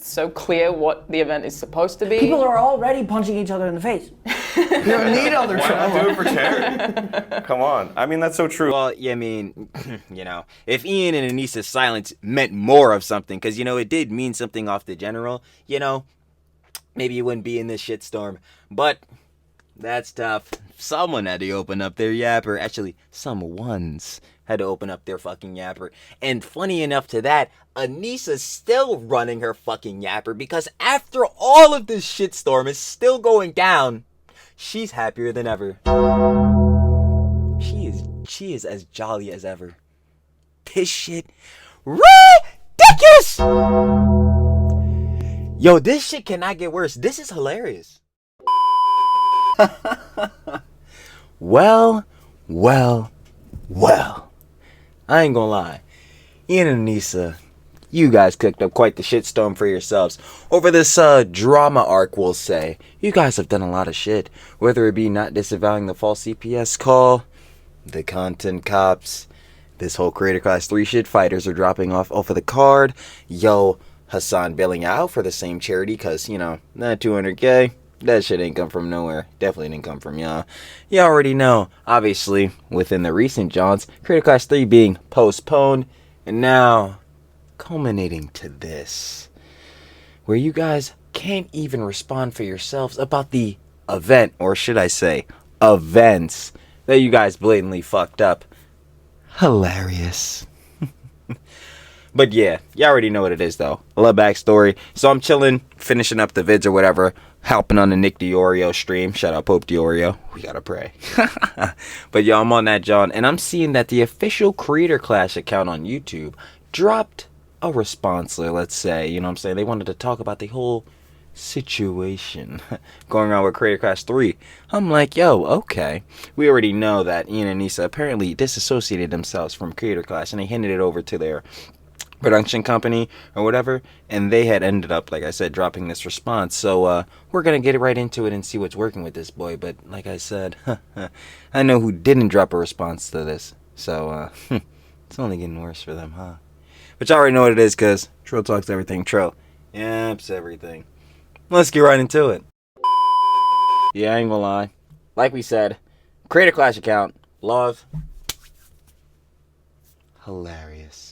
so clear what the event is supposed to be. People are already punching each other in the face. You don't need other Why not do trauma. it for charity? Come on. I mean, that's so true. Well, yeah, I mean, if Ian and Anisa's silence meant more of something, because, it did mean something off the general, maybe you wouldn't be in this shitstorm. But that's tough. Someone had to open up their yapper. Actually, someone's had to open up their fucking yapper. And funny enough to that, Anisa's still running her fucking yapper because after all of this shitstorm is still going down, she's happier than ever. She is as jolly as ever. This shit ridiculous! Yo, this shit cannot get worse. This is hilarious. Well. I ain't gonna lie. Ian and Anisa, you guys cooked up quite the shitstorm for yourselves. Over this drama arc, we'll say. You guys have done a lot of shit. Whether it be not disavowing the false CPS call, the content cops, this whole Creator Class 3 shit, fighters are dropping off of the card. Yo, Hassan bailing out for the same charity because, that 200K, that shit ain't come from nowhere. Definitely didn't come from y'all. You already know, obviously, within the recent Johns, Creator Class 3 being postponed, and now culminating to this, where you guys can't even respond for yourselves about the event, or should I say, events, that you guys blatantly fucked up. Hilarious. But yeah, you already know what it is though. A little backstory. So I'm chilling, finishing up the vids or whatever, helping on the Nick Diorio stream. Shout out Pope Diorio. We gotta pray. But yo, I'm on that John, and I'm seeing that the official Creator Clash account on YouTube dropped a response, let's say. You know what I'm saying? They wanted to talk about the whole situation going on with Creator Clash 3. I'm like, yo, okay. We already know that Ian and Anisa apparently disassociated themselves from Creator Clash, and they handed it over to their production company or whatever, and they had ended up, like I said, dropping this response. So we're gonna get right into it and see what's working with this boy. But like I said, I know who didn't drop a response to this, so it's only getting worse for them, huh? But y'all already know what it is, because Trill talks everything. Trill yaps everything. Let's get right into it. Yeah, I ain't gonna lie, like we said, Creator Clash account, love, hilarious.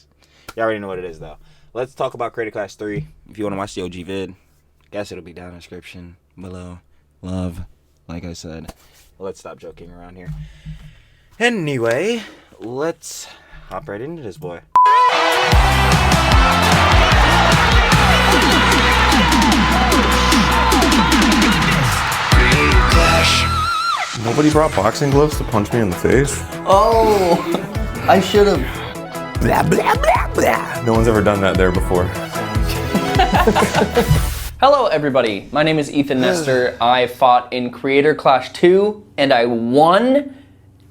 You already know what it is, though. Let's talk about Creator Clash 3. If you want to watch the OG vid, guess it'll be down in the description below. Love, like I said. Let's stop joking around here. Anyway, let's hop right into this boy. Nobody brought boxing gloves to punch me in the face? Oh, I should have. Blah, blah, blah, blah. No one's ever done that there before. Hello everybody, my name is Ethan Nestor. I fought in Creator Clash 2 and I won,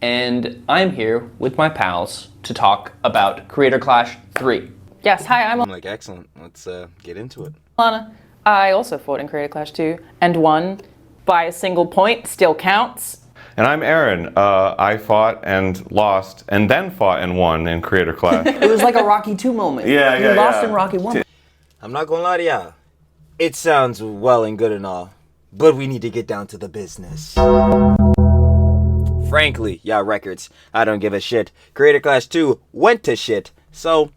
and I'm here with my pals to talk about Creator Clash 3. Yes, hi, I'm I'm like, excellent. Let's get into it. Lana. I also fought in Creator Clash 2 and won by a single point, still counts. And I'm Aaron. I fought and lost, and then fought and won in Creator Clash. It was like a Rocky 2 moment. Yeah, You lost in Rocky 1. I'm not gonna lie to y'all. It sounds well and good and all, but we need to get down to the business. Frankly, y'all records, I don't give a shit. Creator Clash 2 went to shit, so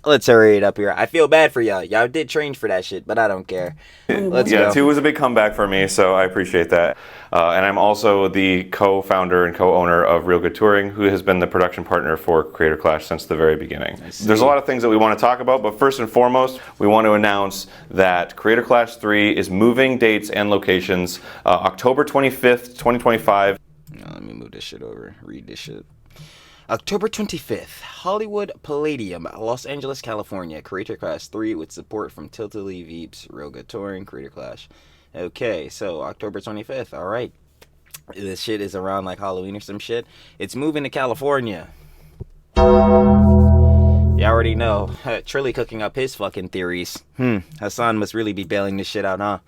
let's hurry it up here. I feel bad for y'all. Y'all did train for that shit, but I don't care. Let's go. 2 was a big comeback for me, so I appreciate that. And I'm also the co-founder and co-owner of Real Good Touring, who has been the production partner for Creator Clash since the very beginning. There's a lot of things that we want to talk about, but first and foremost, we want to announce that Creator Clash 3 is moving dates and locations October 25th, 2025. Let me move this shit over. Read this shit. October 25th, Hollywood Palladium, Los Angeles, California. Creator Clash 3 with support from Tiltily Veeps, Real Good Touring, Creator Clash. Okay, so October 25th, alright. This shit is around like Halloween or some shit. It's moving to California. You already know. Trilly cooking up his fucking theories. Hassan must really be bailing this shit out, huh?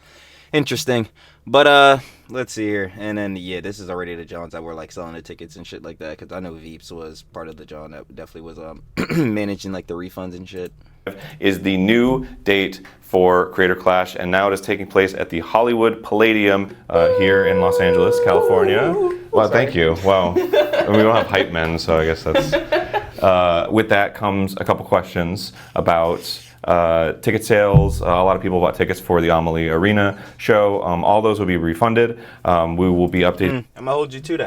Interesting. But, let's see here. And then, yeah, this is already the Johns that were, like, selling the tickets and shit like that. Because I know Veeps was part of the John that definitely was, managing, like, the refunds and shit. is the new date for Creator Clash, and now it is taking place at the Hollywood Palladium here in Los Angeles, California. Well, thank you. Wow. We don't have hype men, so I guess that's... with that comes a couple questions about ticket sales. A lot of people bought tickets for the Amelie Arena show. All those will be refunded. We will be updating... I'm gonna hold you to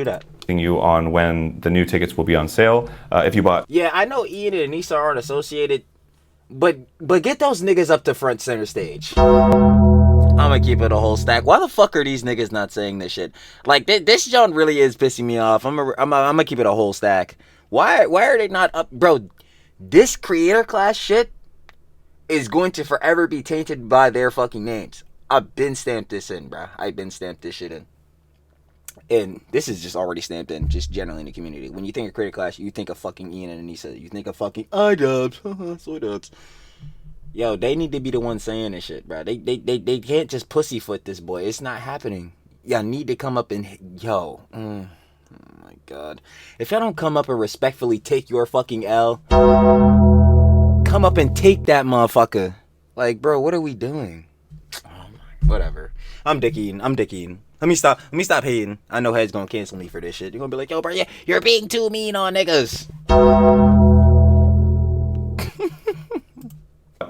that. You on when the new tickets will be on sale. If you bought... Yeah, I know Ian and Anisa aren't associated, but get those niggas up to front center stage. I'm gonna keep it a whole stack. Why the fuck are these niggas not saying this shit? Like, this John really is pissing me off. I'm gonna keep it a whole stack. Why are they not up? Bro, this Creator Clash shit is going to forever be tainted by their fucking names. I've been stamped this in, bro. I've been stamped this shit in. And this is just already stamped in, just generally in the community. When you think of Creator Clash, you think of fucking Ian and Anisa. You think of fucking IDubbbz, soy dubs. Yo, they need to be the ones saying this shit, bro. They can't just pussyfoot this boy. It's not happening. Y'all need to come up and oh my god. If y'all don't come up and respectfully take your fucking L, come up and take that motherfucker. Like, bro, what are we doing? Oh my, whatever. I'm dick eating. Let me stop hating. I know Head's gonna cancel me for this shit. You're gonna be like, yo, bro, yeah, you're being too mean on niggas.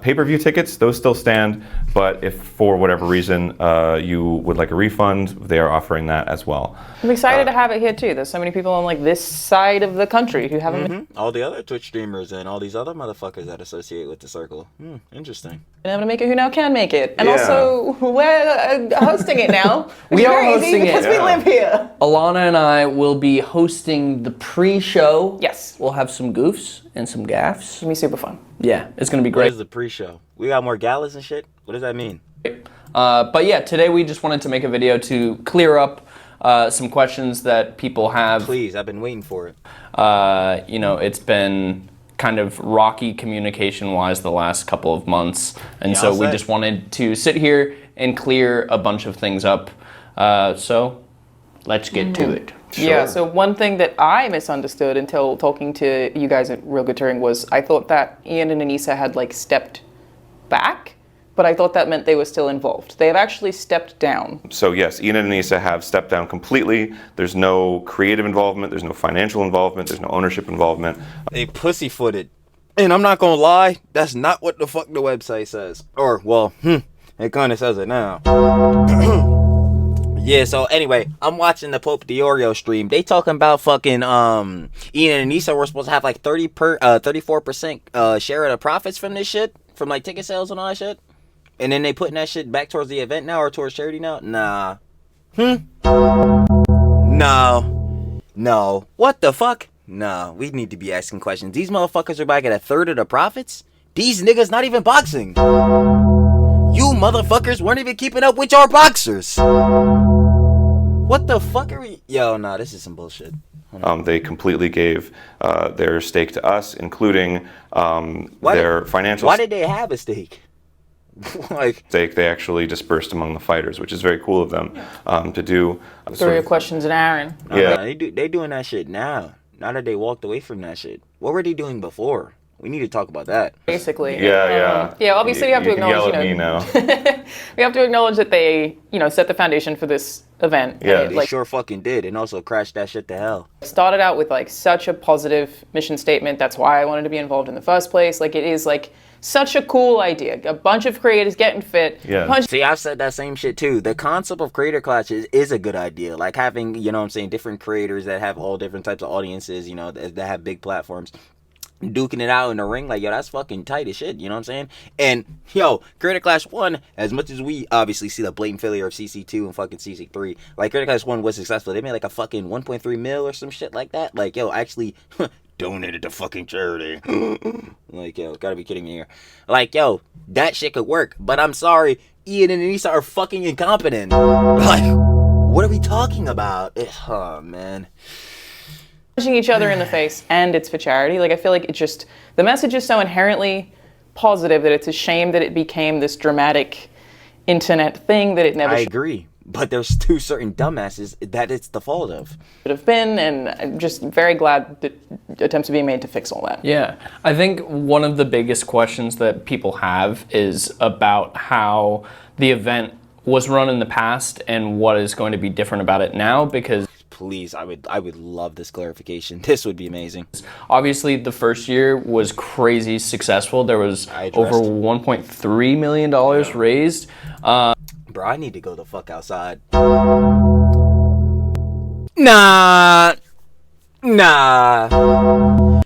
Pay-per-view tickets, those still stand, but if for whatever reason you would like a refund, they are offering that as well. I'm excited to have it here too. There's so many people on like this side of the country who haven't All the other Twitch streamers and all these other motherfuckers that associate with the circle. Interesting. been able to make it who now can make it. And Yeah. also, we're hosting it now. We are Crazy hosting it. because we live here. Alana and I will be hosting the pre-show. Yes. We'll have some goofs and some gaffs. It's gonna be super fun. Yeah, it's gonna be What great. is the pre-show? We got more galas and shit? What does that mean? But yeah, today we just wanted to make a video to clear up some questions that people have. Please, I've been waiting for it. You know, it's been kind of rocky communication-wise the last couple of months, and so we just wanted to sit here and clear a bunch of things up. So let's get to it. Yeah, so one thing that I misunderstood until talking to you guys at Real Good Touring was I thought that Ian and Anisa had like stepped back, but I thought that meant they were still involved. They have actually stepped down. So yes, Ian and Anisa have stepped down completely. There's no creative involvement, there's no financial involvement, there's no ownership involvement. They pussyfooted. And I'm not gonna lie, that's not what the fuck the website says. Or, well, it kinda says it now. Yeah, so anyway, I'm watching the Pope Diorio stream. They talking about fucking Ian and Anisa were supposed to have like 34% share of the profits from this shit, from like ticket sales and all that shit. And then they putting that shit back towards the event now or towards charity now? Nah. No. What the fuck? Nah, we need to be asking questions. These motherfuckers are back at a third of the profits? These niggas not even boxing. You motherfuckers weren't even keeping up with your boxers. What the fuck are we? Yo, nah, this is some bullshit. They completely gave their stake to us, including their financial Why did they have a stake? Like, stake. They actually dispersed among the fighters, which is very cool of them to do. Throw your questions at Aaron. Yeah. they doing that shit now. Now that they walked away from that shit. What were they doing before? We need to talk about that. Basically. Yeah. Yeah, obviously we have to You can yell acknowledge, at me now. we have to acknowledge that they, set the foundation for this event. Yeah. And it, They sure fucking did, and also crashed that shit to hell. started out with like such a positive mission statement. That's why I wanted to be involved in the first place. Like it is like such a cool idea. A bunch of creators getting fit. Yeah. See, I've said that same shit too. The concept of Creator Clash is a good idea. Like having, different creators that have all different types of audiences, that have big platforms. Duking it out in the ring, like, yo, that's fucking tight as shit, you know what I'm saying? And, yo, Creator Clash 1, as much as we obviously see the blatant failure of CC2 and fucking CC3, like, Creator Clash 1 was successful. They made, like, a fucking 1.3 mil or some shit like that. Like, yo, actually donated to fucking charity. Like, yo, gotta be kidding me here. Like, yo, that shit could work. But I'm sorry, Ian and Anisa are fucking incompetent. Like, what are we talking about? Oh, man. Punching each other in the face, and it's for charity. Like I feel like the message is so inherently positive that it's a shame that it became this dramatic internet thing that it never. I agree, but there's two certain dumbasses that it's the fault of. Could have been, and I'm just very glad that attempts are being made to fix all that. Yeah, I think one of the biggest questions that people have is about how the event was run in the past and what is going to be different about it now, because Please, I would love this clarification. This would be amazing. obviously the first year was crazy successful. There was I over addressed- $1.3 million raised. Bro, I need to go the fuck outside. Nah.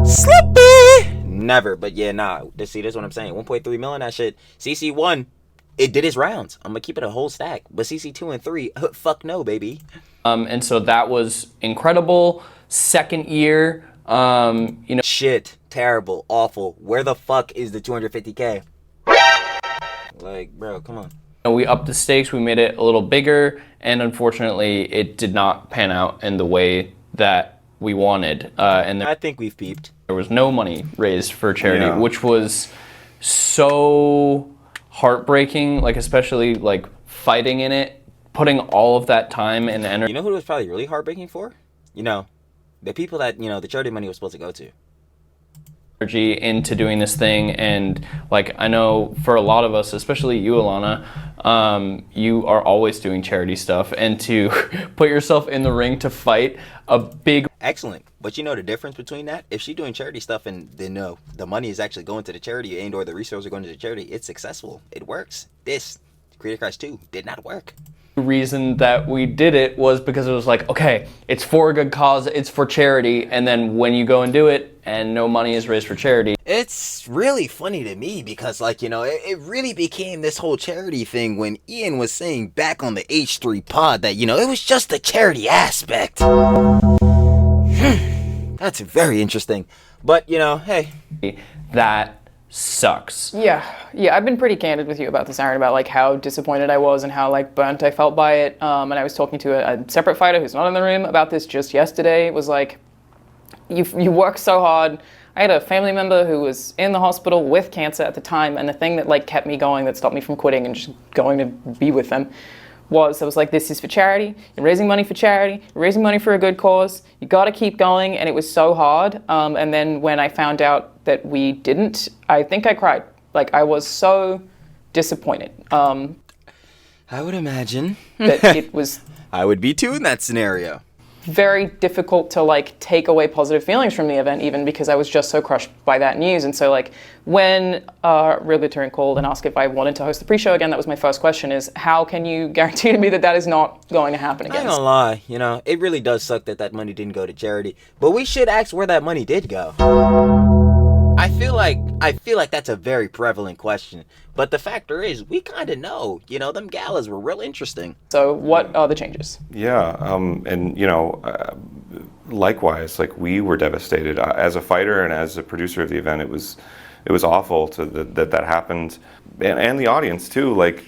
Slippy. Never, but yeah, nah. See, this is what I'm saying. 1.3 million, that shit. CC1, it did its rounds. I'm gonna keep it a whole stack. But CC2 and 3, fuck no, baby. And so that was incredible. Second year, Shit, terrible, awful. Where the fuck is the 250K? Like, bro, come on. we upped the stakes, we made it a little bigger, and unfortunately it did not pan out in the way that we wanted. And I think we've peeped. there was no money raised for charity, Yeah. which was so heartbreaking, like especially like fighting in it, putting all of that time and energy You know who it was probably really heartbreaking for? You know, the people that, you know, the charity money was supposed to go to. into doing this thing. And like I know for a lot of us, especially you, Alana, you are always doing charity stuff, and to put yourself in the ring to fight a big Excellent. But you know the difference between that? If she's doing charity stuff and then no, the money is actually going to the charity and or the resources are going to the charity, it's successful. It works. This, Creator Clash 2, did not work. reason that we did it was because it was like, okay, it's for a good cause, it's for charity, and then when you go and do it and no money is raised for charity. It's really funny to me because, like, you know, it really became this whole charity thing when Ian was saying back on the H3 pod that, you know, it was just the charity aspect. That's very interesting. But, you know, hey. That sucks. Yeah, I've been pretty candid with you about this, Aaron, about like how disappointed I was and how like burnt I felt by it. And I was talking to a separate fighter who's not in the room about this just yesterday. It was like, you work so hard. I had a family member who was in the hospital with cancer at the time, and the thing that like kept me going, that stopped me from quitting and just going to be with them, was I was like, this is for charity. You're raising money for charity. You're raising money for a good cause. You got to keep going, and it was so hard. And then when I found out that we didn't, I think I cried. Like I was so disappointed. I would imagine. That it was I would be too in that scenario. very difficult to like take away positive feelings from the event, even because I was just so crushed by that news. And so like when Real Good Touring called and asked if I wanted to host the pre-show again, that was my first question, is how can you guarantee to me that that is not going to happen I again? ain't gonna lie, you know, it really does suck that that money didn't go to charity, but we should ask where that money did go. I feel like that's a very prevalent question, but the factor is we kind of know, you know, them galas were real interesting. So what are the changes? Yeah, and you know, likewise, like we were devastated as a fighter and as a producer of the event. It was awful that happened, and the audience too. Like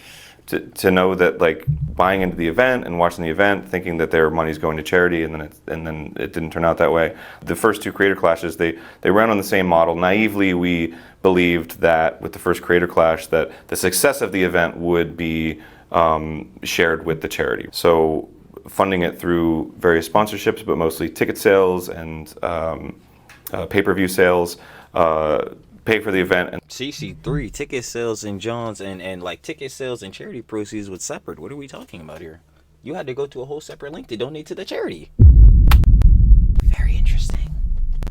to know that like buying into the event and watching the event, thinking that their money's going to charity, and then it didn't turn out that way. The first two Creator Clashes, they ran on the same model. Naively, we believed that with the first Creator Clash that the success of the event would be shared with the charity. So funding it through various sponsorships, but mostly ticket sales and pay-per-view sales. Pay for the event. And CC3 ticket sales and John's and like ticket sales and charity proceeds was separate. What are we talking about here? You had to go to a whole separate link to donate to the charity. Very interesting.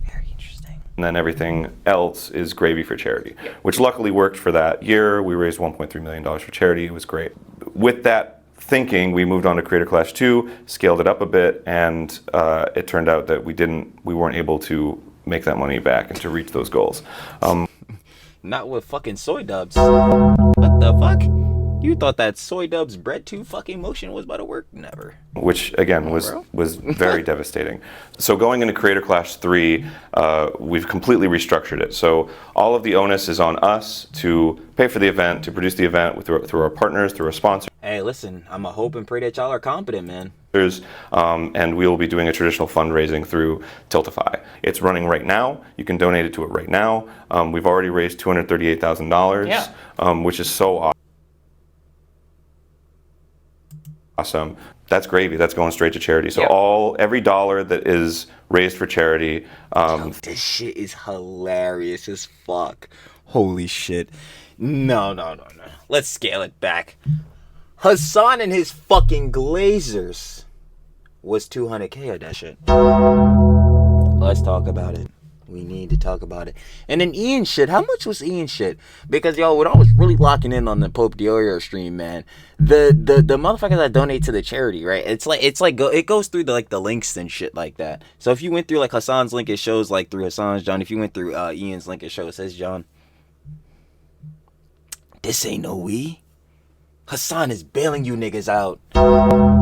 Very interesting. and then everything else is gravy for charity, which luckily worked for that year. We raised $1.3 million for charity. It was great. With that thinking, we moved on to Creator Clash 2, scaled it up a bit, and it turned out that we weren't able to make that money back and to reach those goals. Not with fucking soy dubs. What the fuck? You thought that soy dubs bread tube fucking motion was about to work? Never. Which again was very devastating. So going into Creator Clash 3, we've completely restructured it. So all of the onus is on us to pay for the event, to produce the event through our partners, through our sponsors. Hey, listen, I'm a hope and pray that y'all are competent, man. And we will be doing a traditional fundraising through Tiltify. It's running right now. You can donate it to it right now. We've already raised $238,000, which is so awesome. awesome. That's gravy. That's going straight to charity. So Yep. every dollar that is raised for charity. This shit is hilarious as fuck. Holy shit. No. Let's scale it back. Hassan and his fucking Glazers was 200K of that shit. Let's talk about it. We need to talk about it. And then Ian shit. How much was Ian shit? Because when I was really locking in on the Pope Diorio stream, man, the motherfuckers that donate to the charity, right? It goes through the links and shit like that. So if you went through like Hassan's link, it shows like through Hassan's John. If you went through Ian's link, it says John. This ain't no we. Hassan is bailing you niggas out.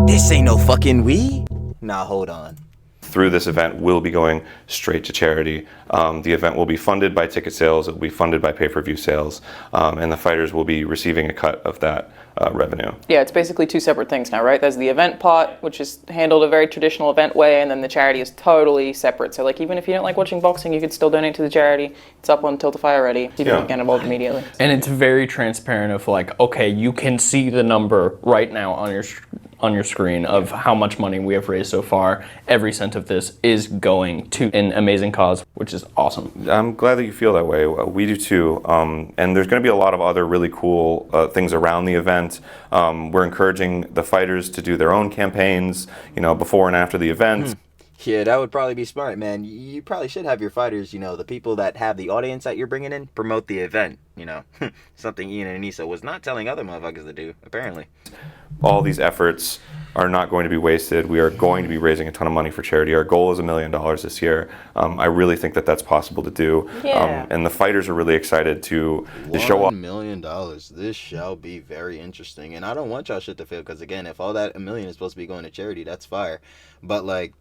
This ain't no fucking we. Nah, hold on. Through this event will be going straight to charity. The event will be funded by ticket sales, it will be funded by pay-per-view sales, and the fighters will be receiving a cut of that revenue. Yeah, it's basically two separate things now, right? There's the event part, which is handled a very traditional event way, and then the charity is totally separate. So like even if you don't like watching boxing, you could still donate to the charity. It's up on Tiltify already. You can get involved immediately. And it's very transparent of like, okay, you can see the number right now on your screen of how much money we have raised so far. Every cent of this is going to an amazing cause, which is awesome. I'm glad that you feel that way. We do too. And there's going to be a lot of other really cool things around the event. We're encouraging the fighters to do their own campaigns, before and after the event. Yeah, that would probably be smart, man. You probably should have your fighters, the people that have the audience that you're bringing in, promote the event, Something Ian and Anisa was not telling other motherfuckers to do, apparently. All these efforts are not going to be wasted. We are going to be raising a ton of money for charity. Our goal is $1 million this year. I really think that that's possible to do. Yeah. And the fighters are really excited to show up. $1 million. This shall be very interesting. And I don't want y'all shit to fail, because again, if all that $1 million is supposed to be going to charity, that's fire. But like,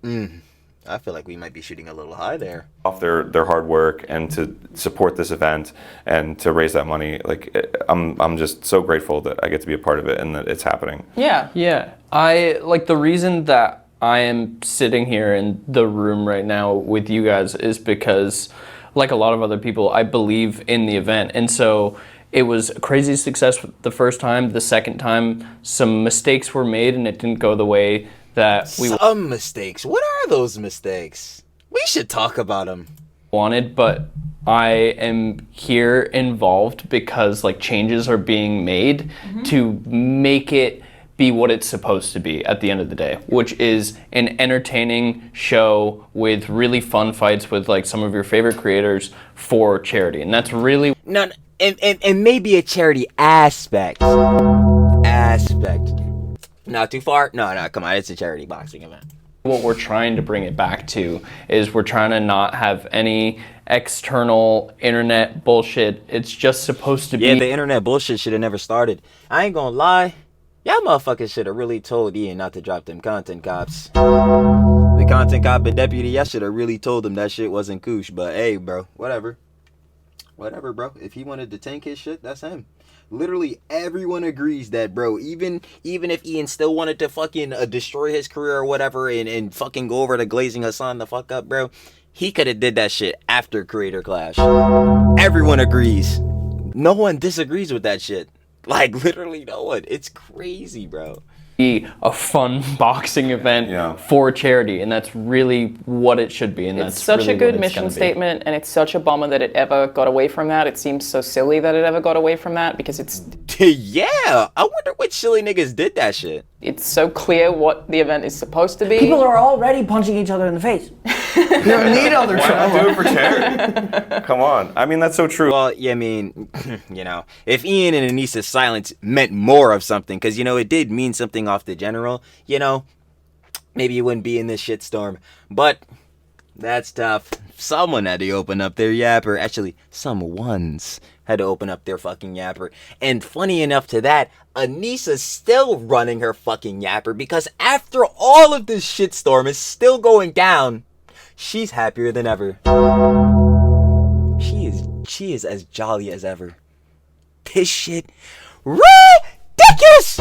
I feel like we might be shooting a little high there. Off their hard work and to support this event and to raise that money. Like, I'm just so grateful that I get to be a part of it and that it's happening. Yeah. I like the reason that I am sitting here in the room right now with you guys is because, like a lot of other people, I believe in the event. And so it was a crazy success the first time. The second time, some mistakes were made and it didn't go the way that we Some mistakes. What are those mistakes? We should talk about them. wanted, but I am here involved because like changes are being made to make it be what it's supposed to be at the end of the day, which is an entertaining show with really fun fights with like some of your favorite creators for charity. And that's really And maybe a charity aspect. Not too far? No, come on. It's a charity boxing event. what we're trying to bring it back to is we're trying to not have any external internet bullshit. It's just supposed to be. Yeah, the internet bullshit should have never started. I ain't gonna lie. Y'all motherfuckers should have really told Ian not to drop them content cops. The content cop and deputy, y'all should have really told him that shit wasn't koosh. But hey, bro, whatever. Whatever, bro. If he wanted to tank his shit, that's him. Literally everyone agrees that, bro, even if Ian still wanted to fucking destroy his career or whatever and fucking go over to glazing Hassan the fuck up, bro, he could have did that shit after Creator Clash. Everyone agrees. No one disagrees with that shit. Like, literally no one. It's crazy, bro. A fun boxing event for charity, and that's really what it should be. And It's that's such really a good what it's mission gonna be. statement, and it's such a bummer that it ever got away from that. It seems so silly that it ever got away from that because it's Yeah, I wonder which silly niggas did that shit. so clear what the event is supposed to be. People are already punching each other in the face. You don't need other Why not trauma. do it for charity? Come on. I mean, that's so true. Well, yeah, I mean, you know, if Ian and Anisa's silence meant more of something, because, you know, it did mean something off the general, you know, maybe you wouldn't be in this shitstorm. But that's tough. Someone had to open up their yapper. Actually, someone's had to open up their fucking yapper. And funny enough to that, Anisa's still running her fucking yapper because after all of this shitstorm is still going down, she's happier than ever. She is as jolly as ever. This shit ridiculous.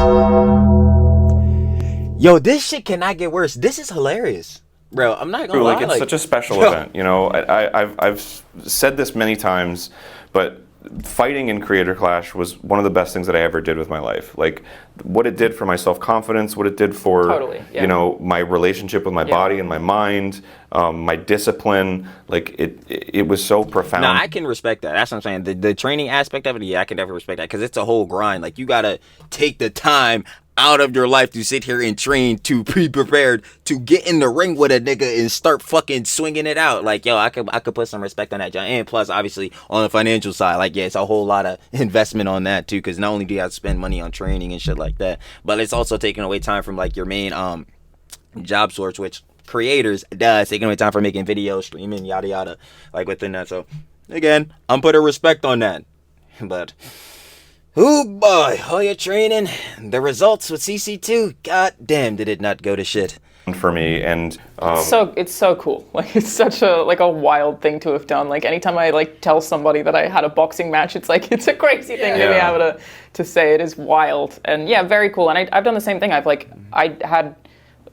Yo, this shit cannot get worse. This is hilarious. Bro, I'm not gonna lie. Like, it's such a special event. You know, I've said this many times, but fighting in Creator Clash was one of the best things that I ever did with my life. Like what it did for my self-confidence, what it did for Totally, yeah. you know, my relationship with my body and my mind, my discipline. Like it was so profound. No, I can respect that. That's what I'm saying. The training aspect of it, yeah, I can definitely respect that because it's a whole grind. Like you gotta take the time out of your life to sit here and train, to be prepared to get in the ring with a nigga and start fucking swinging it out. Like, yo, I could put some respect on that, John. And plus, obviously, on the financial side, like, yeah, it's a whole lot of investment on that too, because not only do you have to spend money on training and shit like that, but it's also taking away time from like your main job source, which creators does, taking away time for making videos, streaming, yada yada, like within that. So again, I'm putting respect on that. But oh boy, all your training, the results with CC2, god damn, did it not go to shit. For me, and It's so cool. Like it's such a wild thing to have done. Like anytime I like tell somebody that I had a boxing match, it's like it's a crazy thing to be able to say. It is wild and yeah, very cool. And I've done the same thing. I had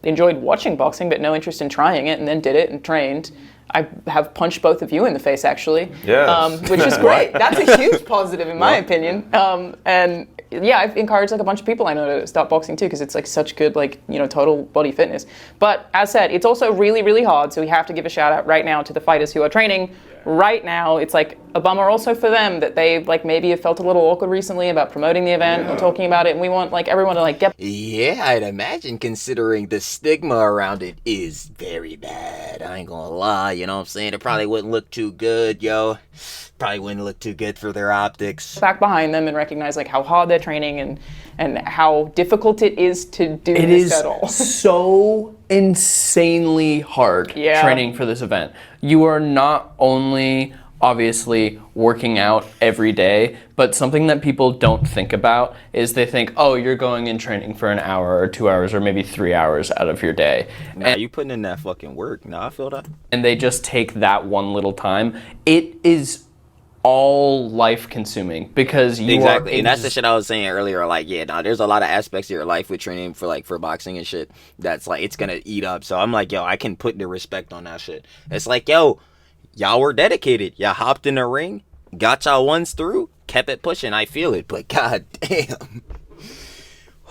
enjoyed watching boxing, but no interest in trying it, and then did it and trained. I have punched both of you in the face, actually, which is great. That's a huge positive, in my opinion. And yeah, I've encouraged like a bunch of people I know to start boxing too, because it's like such good, like, you know, total body fitness. But as said, it's also really, really hard. So we have to give a shout out right now to the fighters who are training right now. It's like a bummer also for them that they like maybe have felt a little awkward recently about promoting the event or talking about it. And we want like everyone to like get. Yeah, I'd imagine considering the stigma around it is very bad. I ain't gonna lie, you know what I'm saying? It probably wouldn't look too good, yo. Probably wouldn't look too good for their optics. Back behind them and recognize like how hard they're training and how difficult it is to do this at all. It is so insanely hard training for this event. You are not only obviously working out every day, but something that people don't think about is they think, oh, you're going in training for an hour or 2 hours or maybe 3 hours out of your day. Nah, you putting in that fucking work. Nah, I feel that. And they just take that one little time. It is all life consuming because you exactly, are, and that's the shit I was saying earlier. Like, yeah, no, there's a lot of aspects of your life with training for boxing and shit that's like it's gonna eat up. So I'm like, yo, I can put the respect on that shit. It's like, yo, y'all were dedicated. Y'all hopped in the ring, got y'all ones through, kept it pushing. I feel it, but god damn,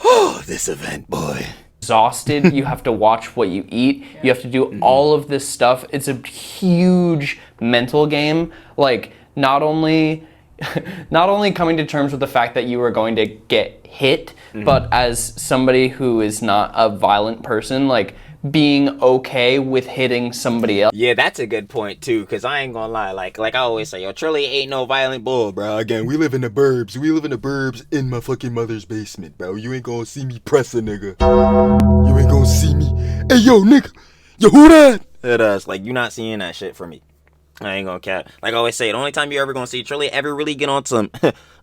oh, this event, boy. Exhausted. You have to watch what you eat. You have to do all of this stuff. It's a huge mental game. Like, not only coming to terms with the fact that you are going to get hit, but as somebody who is not a violent person, like being okay with hitting somebody else. Yeah, that's a good point too, because I ain't gonna lie, like I always say, yo, Trilly ain't no violent bull, bro. Again, we live in the burbs. We live in the burbs in my fucking mother's basement, bro. You ain't gonna see me press a nigga. You ain't gonna see me. Hey, yo, nigga. Yo, who that? It is. Like, you not seeing that shit from me. I ain't gonna cap. Like I always say, the only time you're ever gonna see Trilly ever really get on some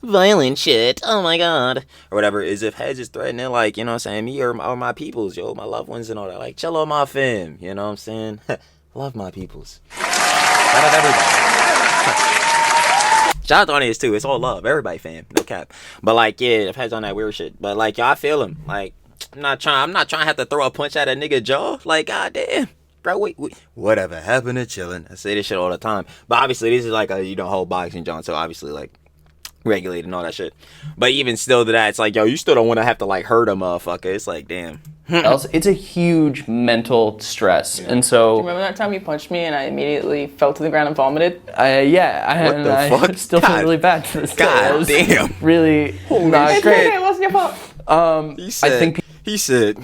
violent shit, oh my god, or whatever, is if Hedge is threatening, like, you know what I'm saying, me or my peoples, yo, my loved ones and all that. Like, chill on my fam, you know what I'm saying? Love my peoples. Shout out everybody. Shout out to audience too, it's all love, everybody fam, no cap. But like, yeah, if Hedge on that weird shit. But like, y'all feel him. Like, I'm not trying to have to throw a punch at a nigga jaw. Like, goddamn. Bro, wait, whatever happened to chilling? I say this shit all the time. But obviously, this is like a, you know, whole boxing, John. So obviously, like, regulated and all that shit. But even still to that, it's like, yo, you still don't want to have to, like, hurt a motherfucker. It's like, damn. It's a huge mental stress. And so... Do you remember that time you punched me and I immediately fell to the ground and vomited? What the fuck? Still feel really bad to this day. God damn. Really not It's great. okay, it wasn't your fault. He said,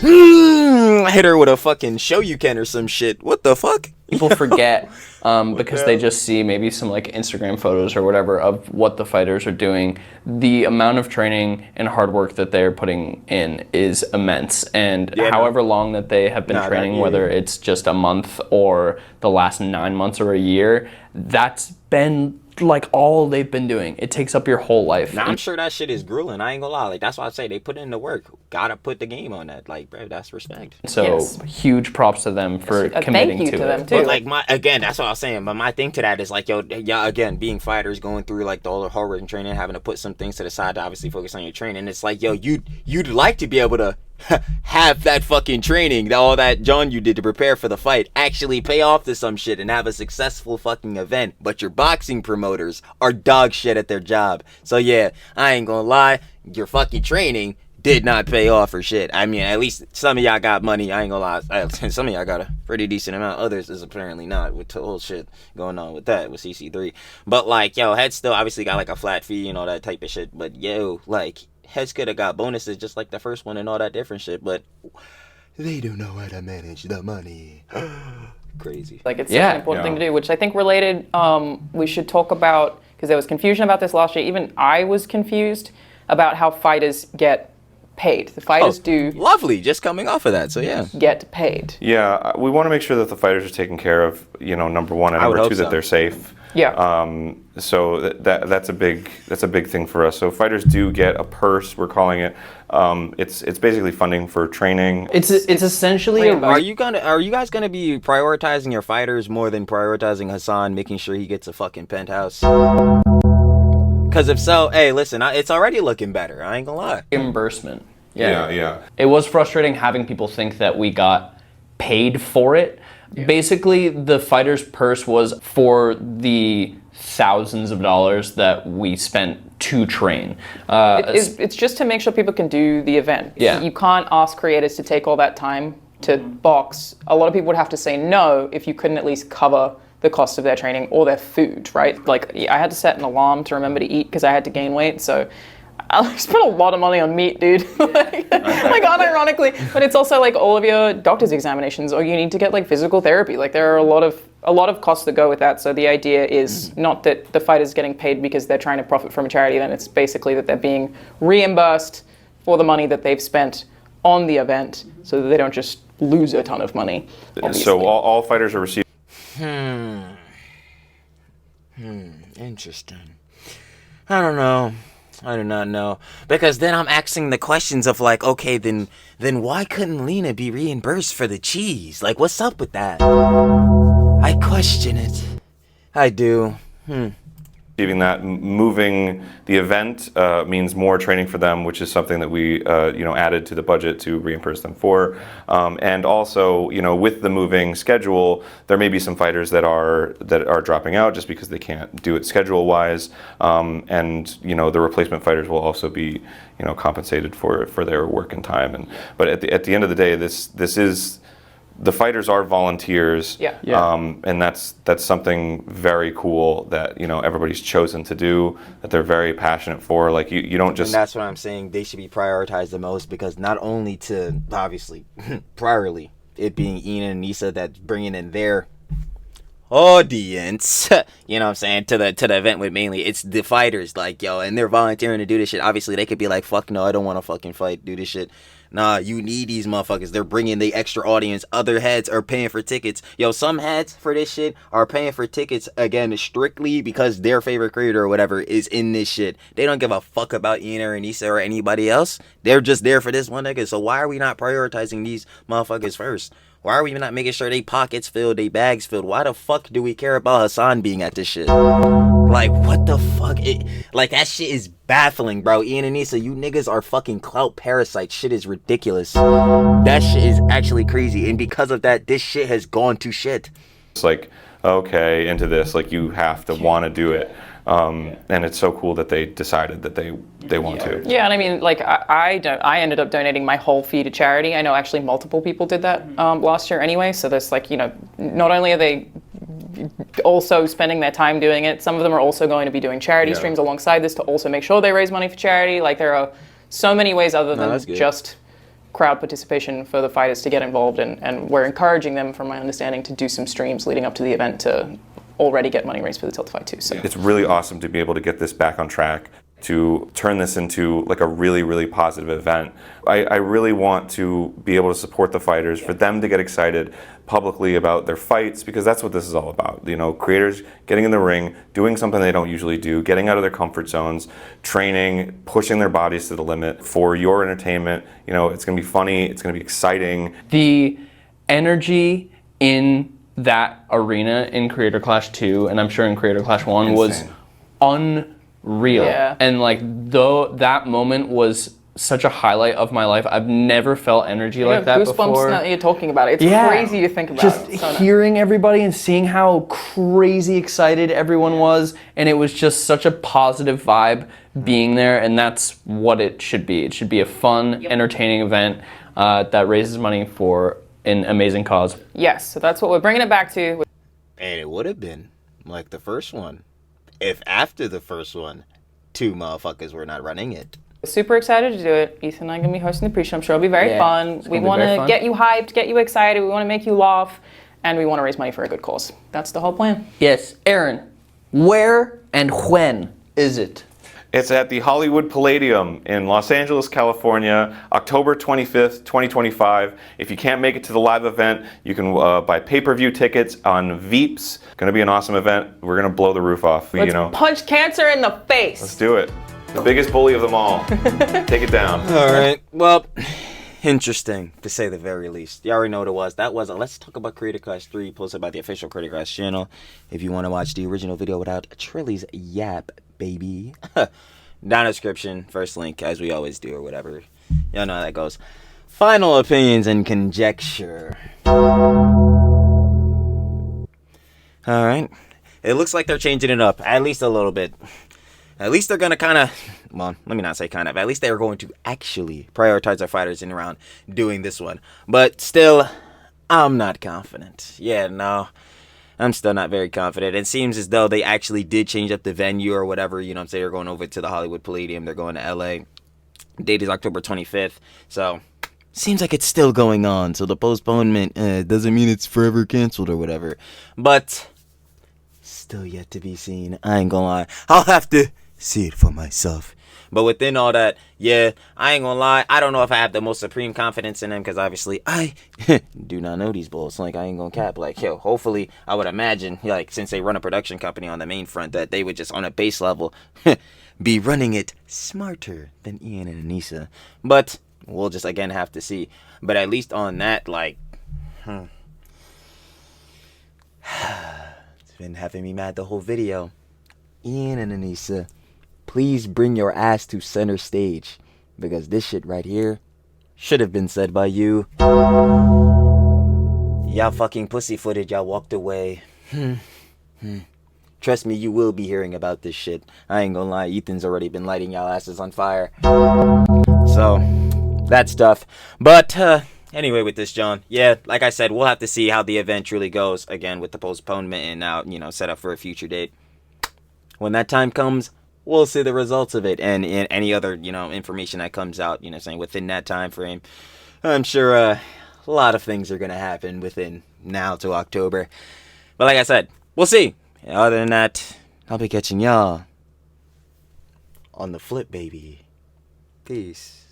I hit her with a fucking Shoryuken or some shit. What the fuck? People forget because they just see maybe some like Instagram photos or whatever of what the fighters are doing. The amount of training and hard work that they're putting in is immense. And however long that they have been training, whether it's just a month or the last 9 months or a year, that's been like all they've been doing. It takes up your whole life. Now, I'm sure that shit is grueling. I ain't gonna lie. Like, that's why I say they put in the work. Gotta put the game on that. Like, bro, that's respect. So huge props to them for committing thank you to them it. too. But like again, that's what I was saying. But my thing to that is like, yo, yeah, again, being fighters, going through like all the hard work and training, having to put some things to the side to obviously focus on your training. It's like, yo, you'd like to be able to have that fucking training, all that John you did to prepare for the fight, actually pay off to some shit and have a successful fucking event. But your boxing promoters are dog shit at their job. So yeah, I ain't gonna lie, your fucking training did not pay off for shit. I mean, at least some of y'all got money. I ain't gonna lie. Some of y'all got a pretty decent amount. Others is apparently not, with the whole shit going on with that, with CC3. But like, yo, Head still obviously got like a flat fee and all that type of shit. But yo, like, Heads could have got bonuses just like the first one and all that different shit. But they don't know how to manage the money. Crazy. Like, it's such an important thing to do, which I think related, we should talk about, because there was confusion about this last year. Even I was confused about how fighters get paid. The fighters do lovely, just coming off of that, so yeah, get paid. Yeah, we want to make sure that the fighters are taken care of, you know, number one, and number two, that they're safe. Yeah. So that's a big thing for us. So fighters do get a purse, we're calling it. It's basically funding for training. It's essentially Are you guys gonna be prioritizing your fighters more than prioritizing Hassan, making sure he gets a fucking penthouse? Because if so, hey, listen, it's already looking better. I ain't gonna lie. reimbursement. Yeah. It was frustrating having people think that we got paid for it. Yeah. Basically, the fighter's purse was for the thousands of dollars that we spent to train. It's just to make sure people can do the event. Yeah. You can't ask creators to take all that time to box. A lot of people would have to say no if you couldn't at least cover the cost of their training or their food, right? Like, I had to set an alarm to remember to eat because I had to gain weight, so I spent a lot of money on meat, dude. like unironically, but it's also like all of your doctor's examinations, or you need to get like physical therapy. Like, there are a lot of costs that go with that. So the idea is not that the fighter's getting paid because they're trying to profit from a charity event. It's basically that they're being reimbursed for the money that they've spent on the event, so that they don't just lose a ton of money. Obviously. So all fighters are receiving. Interesting. I don't know. I do not know. Because then I'm asking the questions of like, okay, then why couldn't Lena be reimbursed for the cheese? Like, what's up with that? I question it. I do. Achieving that, moving the event means more training for them, which is something that we added to the budget to reimburse them for. And also, with the moving schedule, there may be some fighters that are dropping out just because they can't do it schedule-wise. And the replacement fighters will also be compensated for their work and time. But at the end of the day, this is. The fighters are volunteers, and that's something very cool that everybody's chosen to do, that they're very passionate for. Like you don't just. And that's what I'm saying. They should be prioritized the most, because not only to obviously priorly it being Ian and Anisa that's bringing in their audience, you know what I'm saying, to the event, with mainly it's the fighters, like, yo, and they're volunteering to do this shit. Obviously they could be like, fuck no, I don't want to fucking fight, do this shit. Nah, you need these motherfuckers. They're bringing the extra audience. Other heads are paying for tickets. Yo, some heads for this shit are paying for tickets, again, strictly because their favorite creator or whatever is in this shit. They don't give a fuck about Ian or Anisa or anybody else. They're just there for this one nigga. So why are we not prioritizing these motherfuckers first? Why are we not making sure they pockets filled, they bags filled? Why the fuck do we care about Hassan being at this shit? Like, what the fuck? Like, that shit is baffling, bro. Ian and Anisa, you niggas are fucking clout parasites. Shit is ridiculous. That shit is actually crazy. And because of that, this shit has gone to shit. It's like, okay, into this, like, you have to want to do it. And it's so cool that they decided that they want to. Yeah, and I mean, like, I ended up donating my whole fee to charity. I know actually multiple people did that last year anyway. So there's like, not only are they also spending their time doing it, some of them are also going to be doing charity streams alongside this to also make sure they raise money for charity. Like, there are so many ways other than just crowd participation for the fighters to get involved, and we're encouraging them, from my understanding, to do some streams leading up to the event to already get money raised for the Tilt Fight too. So it's really awesome to be able to get this back on track, to turn this into like a really, really positive event. I really want to be able to support the fighters, for them to get excited publicly about their fights, because that's what this is all about. Creators getting in the ring, doing something they don't usually do, getting out of their comfort zones, training, pushing their bodies to the limit for your entertainment. It's gonna be funny, it's gonna be exciting. The energy in that arena in Creator Clash 2, and I'm sure in Creator Clash 1, was unreal. Yeah. And like, though that moment was such a highlight of my life. I've never felt energy like that goosebumps before. now that you're talking about it. It's Yeah. crazy to think about. Just It's so nice. hearing everybody and seeing how crazy excited everyone was, and it was just such a positive vibe being there, and that's what it should be. It should be a fun, entertaining event that raises money for an amazing cause. Yes, so that's what we're bringing it back to. And it would have been like the first one, if after the first one, 2 motherfuckers were not running it. Super excited to do it. Ethan and I are going to be hosting the pre-show. I'm sure it'll be very fun. We be want very to fun. get you hyped, get you excited. We want to make you laugh, and we want to raise money for a good cause. That's the whole plan. Yes, Aaron, where and when is it? It's at the Hollywood Palladium in Los Angeles, California, October 25th, 2025. If you can't make it to the live event, you can buy pay-per-view tickets on Veeps. Going to be an awesome event. We're going to blow the roof off. Let's punch cancer in the face. Let's do it. The biggest bully of them all. Take it down. All right. Well, interesting to say the very least. You already know what it was. That was a Let's Talk About Creator Clash 3 posted by the official Creator Clash channel. If you want to watch the original video without Trilly's yap, baby. Down description, first link, as we always do, or whatever. Y'all know how that goes. Final opinions and conjecture. Alright. It looks like they're changing it up, at least a little bit. At least they're gonna kind of, well, let me not say kind of, at least they're going to actually prioritize their fighters in around doing this one. But still, I'm not confident. Yeah, no. I'm still not very confident. It seems as though they actually did change up the venue or whatever. You know what I'm saying? They're going over to the Hollywood Palladium. They're going to LA. Date is October 25th. So, seems like it's still going on. So the postponement doesn't mean it's forever canceled or whatever. But, still yet to be seen. I ain't gonna lie. I'll have to see it for myself. But within all that, yeah, I ain't gonna lie. I don't know if I have the most supreme confidence in them because obviously I do not know these bulls. Like, I ain't gonna cap. Like, yo, hopefully, I would imagine, like, since they run a production company on the main front, that they would just, on a base level, be running it smarter than Ian and Anisa. But we'll just, again, have to see. But at least on that, like, it's been having me mad the whole video. Ian and Anisa, please bring your ass to center stage, because this shit right here should have been said by you. Y'all fucking pussyfooted, y'all walked away. Trust me, you will be hearing about this shit. I ain't gonna lie, Ethan's already been lighting y'all asses on fire. So, that stuff. But, anyway, with this, John, yeah, like I said, we'll have to see how the event truly goes, again, with the postponement and now, you know, set up for a future date. When that time comes, we'll see the results of it, and any other, you know, information that comes out, you know, saying within that time frame. I'm sure a lot of things are gonna happen within now to October. But like I said, we'll see. Other than that, I'll be catching y'all on the flip, baby. Peace.